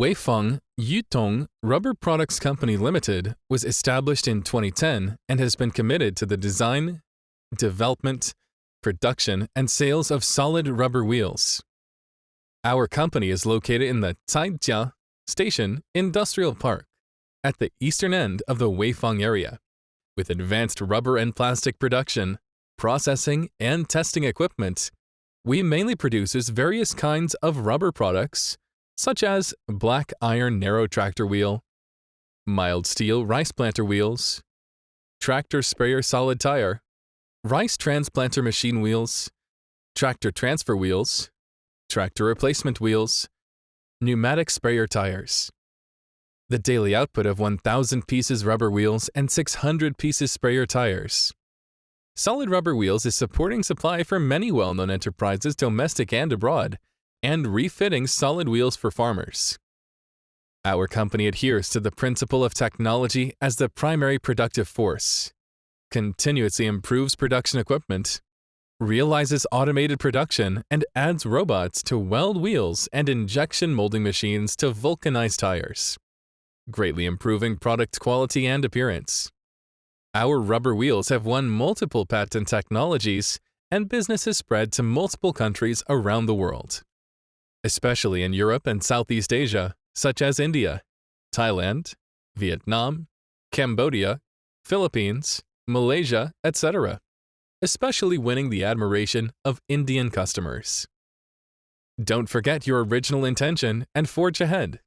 YUTONG Rubber Products Company Limited was established in 2010 and has been committed to the design, development, production, and sales of solid rubber wheels. Our company is located in the Taijia Station Industrial Park at the eastern end of the Weifang area, with advanced rubber and plastic production, processing, and testing equipment. We mainly produce various kinds of rubber products, such as black iron narrow tractor wheel, mild steel rice planter wheels, tractor sprayer solid tire, rice transplanter machine wheels, tractor transfer wheels, tractor replacement wheels, pneumatic sprayer tires. The daily output of 1,000 pieces rubber wheels and 600 pieces sprayer tires. Solid rubber wheels is supporting supply for many well-known enterprises domestic and abroad, and refitting solid wheels for farmers. Our company adheres to the principle of technology as the primary productive force, continuously improves production equipment, realizes automated production, and adds robots to weld wheels and injection molding machines to vulcanize tires, greatly improving product quality and appearance. Our rubber wheels have won multiple patent technologies, and business is spread to multiple countries around the world, especially in Europe and Southeast Asia, such as India, Thailand, Vietnam, Cambodia, Philippines, Malaysia, etc., especially winning the admiration of Indian customers. Don't forget your original intention and forge ahead.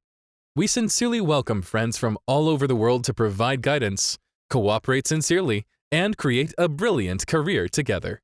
We sincerely welcome friends from all over the world to provide guidance, cooperate sincerely, and create a brilliant career together.